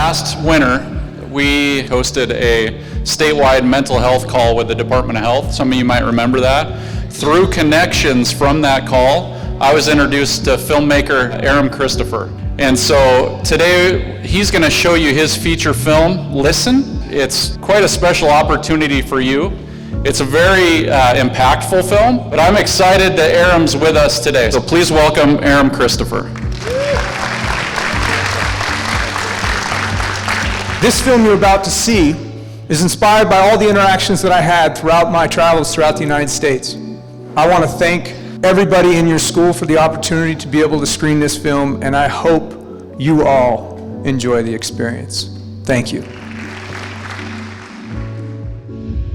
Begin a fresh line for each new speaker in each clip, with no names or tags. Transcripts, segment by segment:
last winter, we hosted a statewide mental health call with the Department of Health. Some of you might remember that. Through connections from that call, I was introduced to filmmaker Aram Christopher. And so today he's going to show you his feature film, Listen. It's quite a special opportunity for you. It's a very impactful film, but I'm excited that Aram's with us today. So please welcome Aram Christopher.
This film you're about to see is inspired by all the interactions that I had throughout my travels throughout the United States. I want to thank everybody in your school for the opportunity to be able to screen this film, and I hope you all enjoy the experience. Thank you.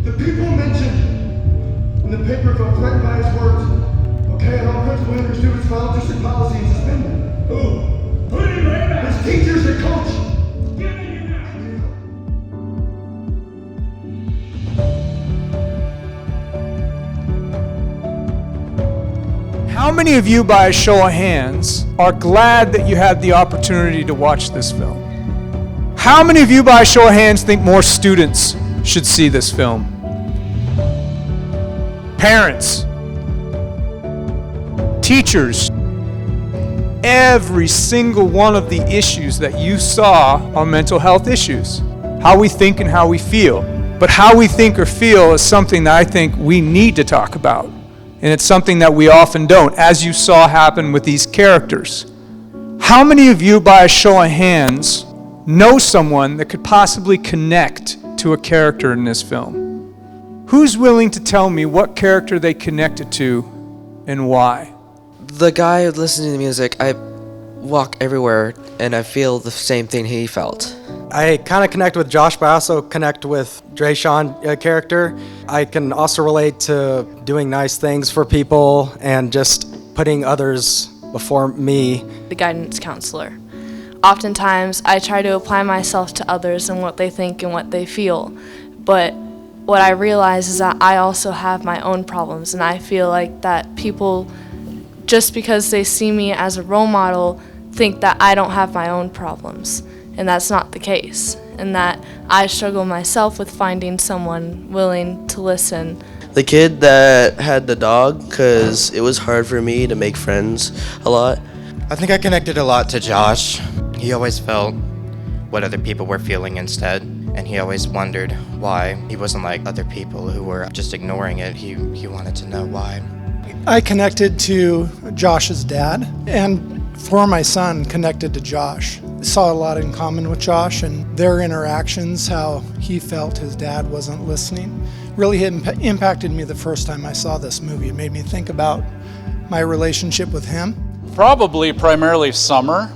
The people mentioned in the paper felt threatened by his words. Okay, and all principal and students filed district policy and suspended. Who? Who did he write about? His teachers and coach.
How many of you, by a show of hands, are glad that you had the opportunity to watch this film? How many of you, by a show of hands, think more students should see this film? Parents, teachers, every single one of the issues that you saw are mental health issues. How we think and how we feel. But how we think or feel is something that I think we need to talk about. And it's something that we often don't, as you saw happen with these characters. How many of you, by a show of hands, know someone that could possibly connect to a character in this film? Who's willing to tell me what character they connected to and why?
The guy listening to the music, I walk everywhere and I feel the same thing he felt.
I kind of connect with Josh, but I also connect with Drayshawn character. I can also relate to doing nice things for people and just putting others before me.
The guidance counselor. Oftentimes, I try to apply myself to others and what they think and what they feel. But what I realize is that I also have my own problems, and I feel like that people, just because they see me as a role model, think that I don't have my own problems. And that's not the case, and that I struggle myself with finding someone willing to listen.
The kid that had the dog, because it was hard for me to make friends a lot.
I think I connected a lot to Josh. He always felt what other people were feeling instead, and he always wondered why. He wasn't like other people who were just ignoring it. He wanted to know why.
I connected to Josh's dad, and for my son, connected to Josh. Saw a lot in common with Josh and their interactions, how he felt his dad wasn't listening. Really impacted me the first time I saw this movie. It made me think about my relationship with him.
Probably primarily summer.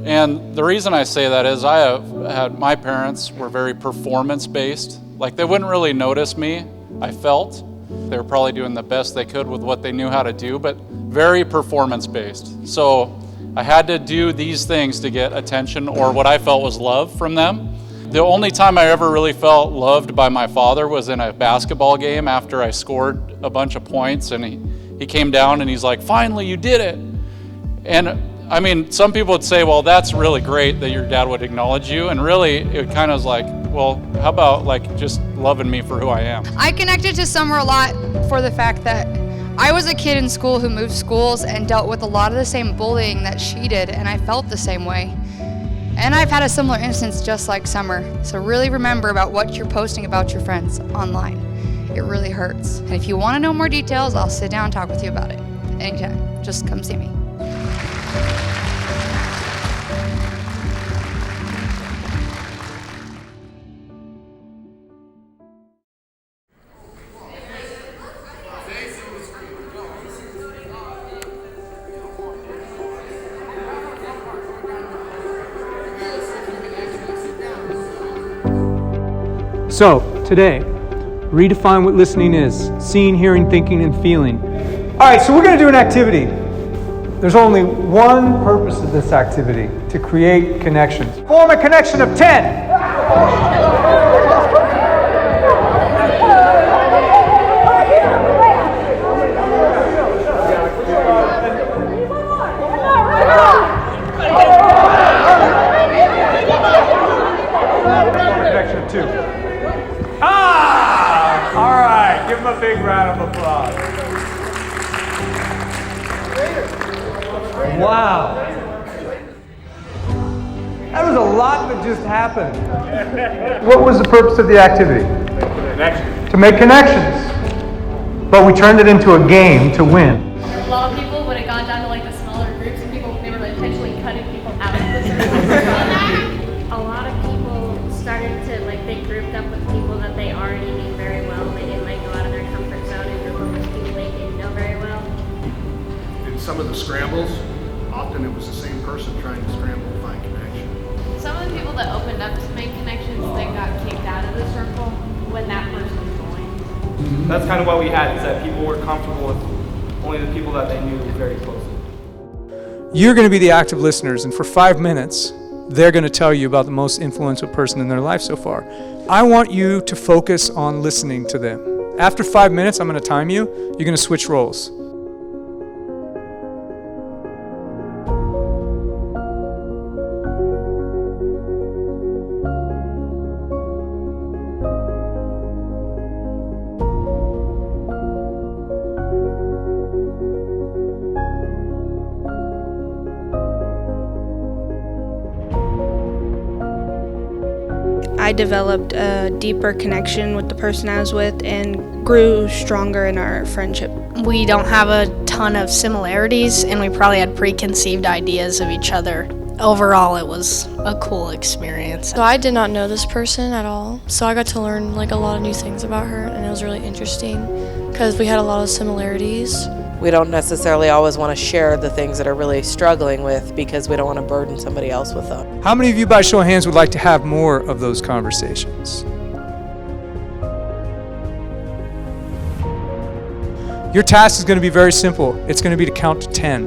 And the reason I say that is my parents were very performance-based. Like, they wouldn't really notice me, I felt. They were probably doing the best they could with what they knew how to do, but very performance-based. So I had to do these things to get attention or what I felt was love from them. The only time I ever really felt loved by my father was in a basketball game after I scored a bunch of points, and he came down and he's like, "Finally, you did it." And I mean, some people would say, well, that's really great that your dad would acknowledge you, and really it kind of was like, well, how about like just loving me for who I am?
I connected to Summer a lot for the fact that I was a kid in school who moved schools and dealt with a lot of the same bullying that she did, and I felt the same way. And I've had a similar instance just like Summer. So really remember about what you're posting about your friends online. It really hurts. And if you want to know more details, I'll sit down and talk with you about it anytime. Just come see me.
So, today, redefine what listening is. Seeing, hearing, thinking, and feeling. All right, so we're going to do an activity. There's only one purpose of this activity, to create connections. Form a connection of 10. Wow. That was a lot that just happened. What was the purpose of the activity? To make connections. But we turned it into a game to win.
A lot of people, when it got down to like the smaller groups, people they were intentionally cutting people out of the circle.
A lot of people started to they grouped up with people that they already knew very well. They didn't go out of their comfort zone and group up with people they didn't know very well.
In some of the scrambles, often it was the same person trying to scramble to find connection.
Some of the people that opened up to make connections then got kicked out of the circle when that person joined.
That's kind of what we had, is that people were comfortable with only the people that they knew very closely.
You're going to be the active listeners, and for 5 minutes, they're going to tell you about the most influential person in their life so far. I want you to focus on listening to them. After 5 minutes, I'm going to time you. You're going to switch roles.
I developed a deeper connection with the person I was with and grew stronger in our friendship.
We don't have a ton of similarities, and we probably had preconceived ideas of each other. Overall, it was a cool experience.
So I did not know this person at all, so I got to learn a lot of new things about her, and it was really interesting because we had a lot of similarities.
We don't necessarily always want to share the things that are really struggling with because we don't want to burden somebody else with them.
How many of you, by show of hands, would like to have more of those conversations? Your task is going to be very simple. It's going to be to count to 10.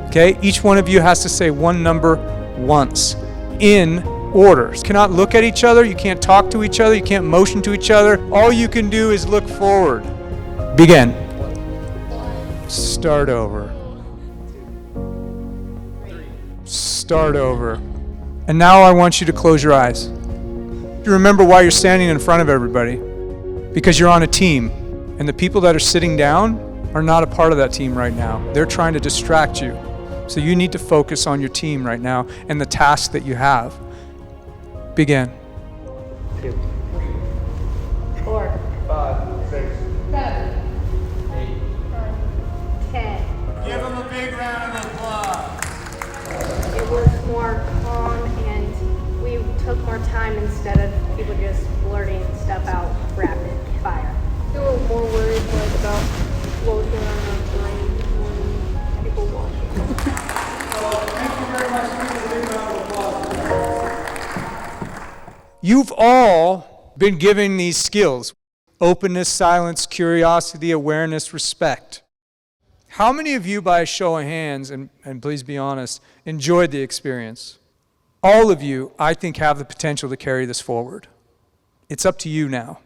Okay? Each one of you has to say one number once in order. You cannot look at each other. You can't talk to each other. You can't motion to each other. All you can do is look forward. Begin. Start over. Start over. And now I want you to close your eyes. You remember why you're standing in front of everybody. Because you're on a team. And the people that are sitting down are not a part of that team right now. They're trying to distract you. So you need to focus on your team right now and the task that you have. Begin.
2,
4,
5, 6,
7,
8,
10.
Give them a big round of applause.
It was more calm and we took more time instead of people just blurting stuff out rapid fire. We were more worried about what was going on in our brain when people watching.
Thank you very much. Give them a big round of applause.
You've all been given these skills: openness, silence, curiosity, awareness, respect. How many of you, by a show of hands, and please be honest, enjoyed the experience? All of you, I think, have the potential to carry this forward. It's up to you now.